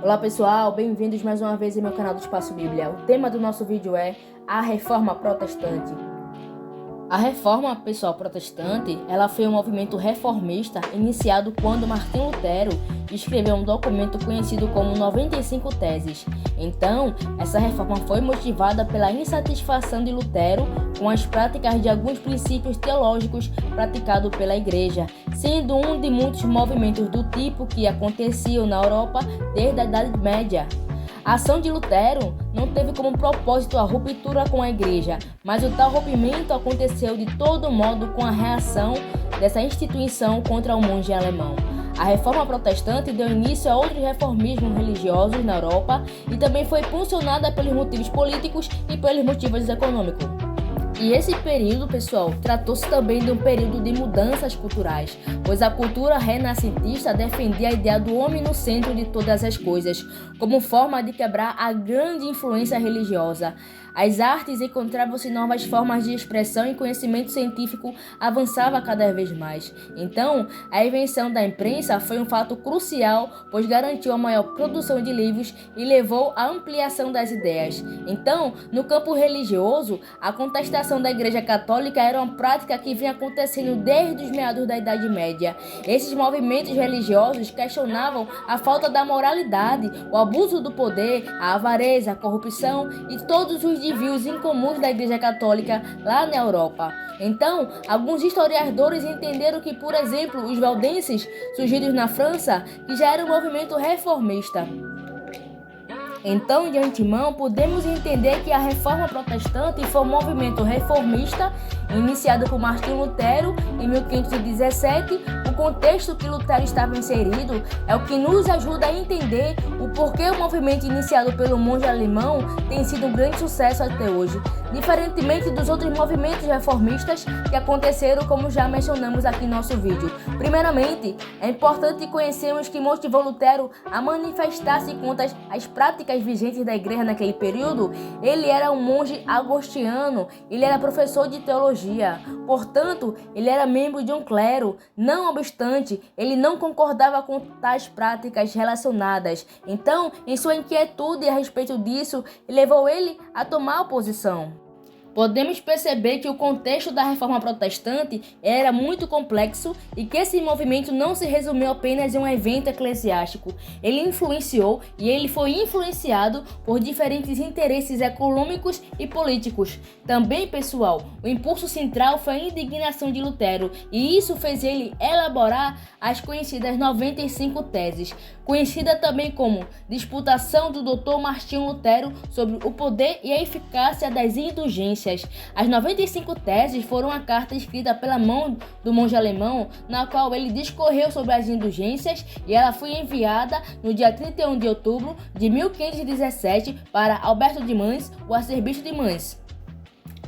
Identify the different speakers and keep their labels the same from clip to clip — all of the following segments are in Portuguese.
Speaker 1: Olá pessoal, bem-vindos mais uma vez em meu canal do Espaço Bíblia. O tema do nosso vídeo é a Reforma Protestante. A Reforma, pessoal, protestante, ela foi um movimento reformista iniciado quando Martinho Lutero escreveu um documento conhecido como 95 Teses. Então, essa reforma foi motivada pela insatisfação de Lutero com as práticas de alguns princípios teológicos praticados pela Igreja, sendo um de muitos movimentos do tipo que aconteciam na Europa desde a Idade Média. A ação de Lutero não teve como propósito a ruptura com a Igreja, mas o tal rompimento aconteceu de todo modo com a reação dessa instituição contra o monge alemão. A Reforma Protestante deu início a outros reformismos religiosos na Europa e também foi impulsionada pelos motivos políticos e pelos motivos econômicos. E esse período, pessoal, tratou-se também de um período de mudanças culturais, pois a cultura renascentista defendia a ideia do homem no centro de todas as coisas, como forma de quebrar a grande influência religiosa. As artes encontravam-se novas formas de expressão e conhecimento científico avançava cada vez mais. Então, a invenção da imprensa foi um fato crucial, pois garantiu a maior produção de livros e levou à ampliação das ideias. Então, no campo religioso, a contestação da Igreja Católica era uma prática que vinha acontecendo desde os meados da Idade Média. Esses movimentos religiosos questionavam a falta da moralidade, o abuso do poder, a avareza, a corrupção e todos os desvios incomuns da Igreja Católica lá na Europa. Então, alguns historiadores entenderam que, por exemplo, os valdenses, surgidos na França, que já era um movimento reformista. Então, de antemão, podemos entender que a Reforma Protestante foi um movimento reformista iniciado por Martinho Lutero em 1517. O contexto que Lutero estava inserido é o que nos ajuda a entender o porquê o movimento iniciado pelo monge alemão tem sido um grande sucesso até hoje, diferentemente dos outros movimentos reformistas que aconteceram, como já mencionamos aqui no nosso vídeo. Primeiramente, é importante conhecermos que motivou Lutero a manifestar-se contra as práticas vigentes da igreja naquele período. Ele era um monge agostiniano, ele era professor de teologia, portanto, ele era membro de um clero. Não obstante, ele não concordava com tais práticas relacionadas. Então, em sua inquietude a respeito disso, levou ele a tomar oposição. Podemos perceber que o contexto da Reforma Protestante era muito complexo e que esse movimento não se resumiu apenas em um evento eclesiástico. Ele influenciou e ele foi influenciado por diferentes interesses econômicos e políticos. Também, pessoal, o impulso central foi a indignação de Lutero e isso fez ele elaborar as conhecidas 95 Teses, conhecida também como Disputação do Dr. Martinho Lutero sobre o poder e a eficácia das indulgências. As 95 Teses foram uma carta escrita pela mão do monge alemão, na qual ele discorreu sobre as indulgências, e ela foi enviada no dia 31 de outubro de 1517 para Alberto de Mans, o arcebispo de Mans.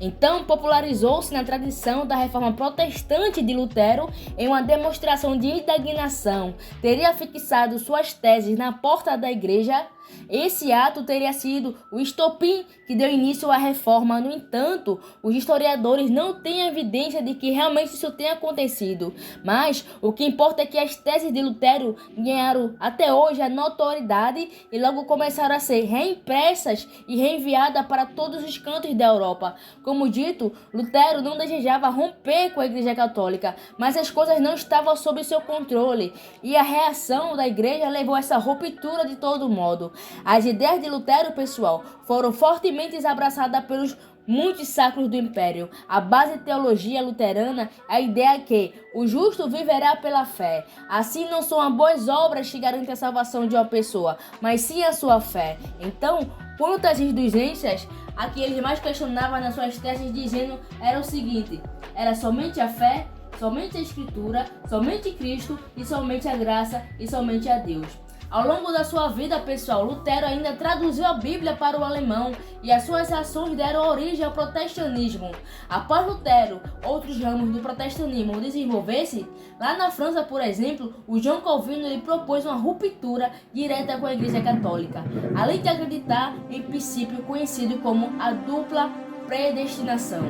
Speaker 1: Então, popularizou-se na tradição da Reforma Protestante de Lutero em uma demonstração de indignação. Teria fixado suas teses na porta da igreja. Esse ato teria sido o estopim que deu início à reforma. No entanto, os historiadores não têm evidência de que realmente isso tenha acontecido. Mas o que importa é que as teses de Lutero ganharam até hoje a notoriedade e logo começaram a ser reimpressas e reenviadas para todos os cantos da Europa. Como dito, Lutero não desejava romper com a Igreja Católica, mas as coisas não estavam sob seu controle e a reação da Igreja levou a essa ruptura de todo modo. As ideias de Lutero, pessoal, foram fortemente abraçadas pelos muitos sacros do Império. A base de teologia luterana é a ideia que o justo viverá pela fé. Assim, não são as boas obras que garantem a salvação de uma pessoa, mas sim a sua fé. Então, quanto às indulgências, a que eles mais questionavam nas suas teses dizendo era o seguinte: era somente a fé, somente a Escritura, somente Cristo e somente a graça e somente a Deus. Ao longo da sua vida, pessoal, Lutero ainda traduziu a Bíblia para o alemão e as suas ações deram origem ao protestantismo. Após Lutero, outros ramos do protestantismo desenvolver-se. Lá na França, por exemplo, o João Calvino lhe propôs uma ruptura direta com a Igreja Católica, além de acreditar em princípio conhecido como a dupla predestinação.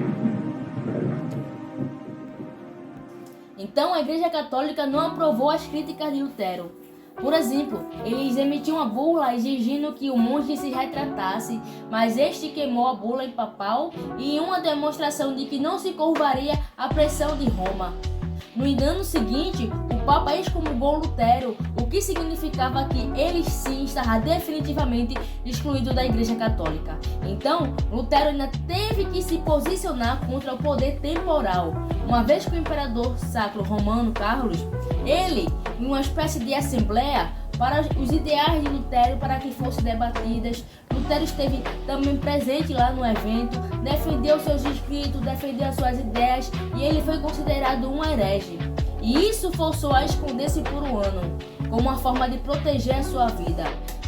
Speaker 1: Então, a Igreja Católica não aprovou as críticas de Lutero. Por exemplo, eles emitiam uma bula exigindo que o monge se retratasse, mas este queimou a bula papal em uma demonstração de que não se curvaria à pressão de Roma. No ano seguinte, o Papa excomungou Lutero, o que significava que ele sim estava definitivamente excluído da Igreja Católica. Então, Lutero ainda teve que se posicionar contra o poder temporal, uma vez que o imperador sacro romano Carlos, ele, em uma espécie de assembleia, para os ideais de Lutero para que fossem debatidas. Lutero esteve também presente lá no evento, defendeu seus escritos, defendeu as suas ideias e ele foi considerado um herege. E isso forçou a esconder-se por um ano, como uma forma de proteger a sua vida.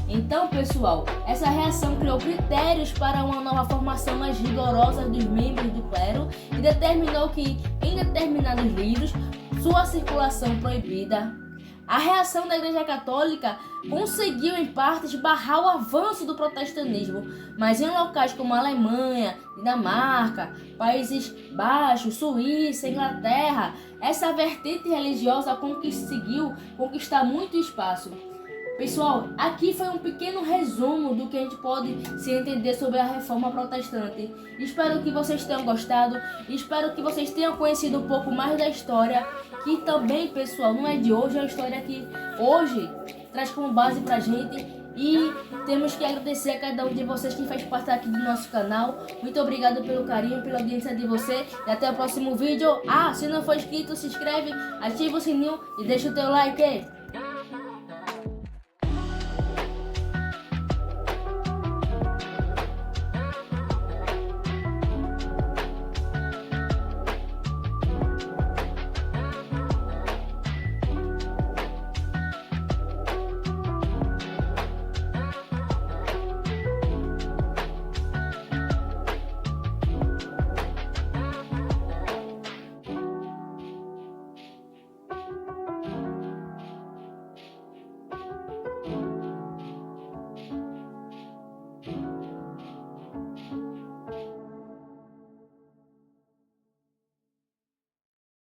Speaker 1: Então, pessoal, essa reação criou critérios para uma nova formação mais rigorosa dos membros do clero e determinou que, em determinados livros, sua circulação proibida. A reação da Igreja Católica conseguiu, em partes, barrar o avanço do protestantismo, mas em locais como a Alemanha, Dinamarca, Países Baixos, Suíça, Inglaterra, essa vertente religiosa conseguiu conquistar muito espaço. Pessoal, aqui foi um pequeno resumo do que a gente pode se entender sobre a Reforma Protestante. Espero que vocês tenham gostado, espero que vocês tenham conhecido um pouco mais da história, que também, pessoal, não é de hoje, é uma história que hoje traz como base pra gente. E temos que agradecer a cada um de vocês que faz parte aqui do nosso canal. Muito obrigado pelo carinho, pela audiência de você. E até o próximo vídeo. Se não for inscrito, se inscreve, ativa o sininho e deixa o teu like.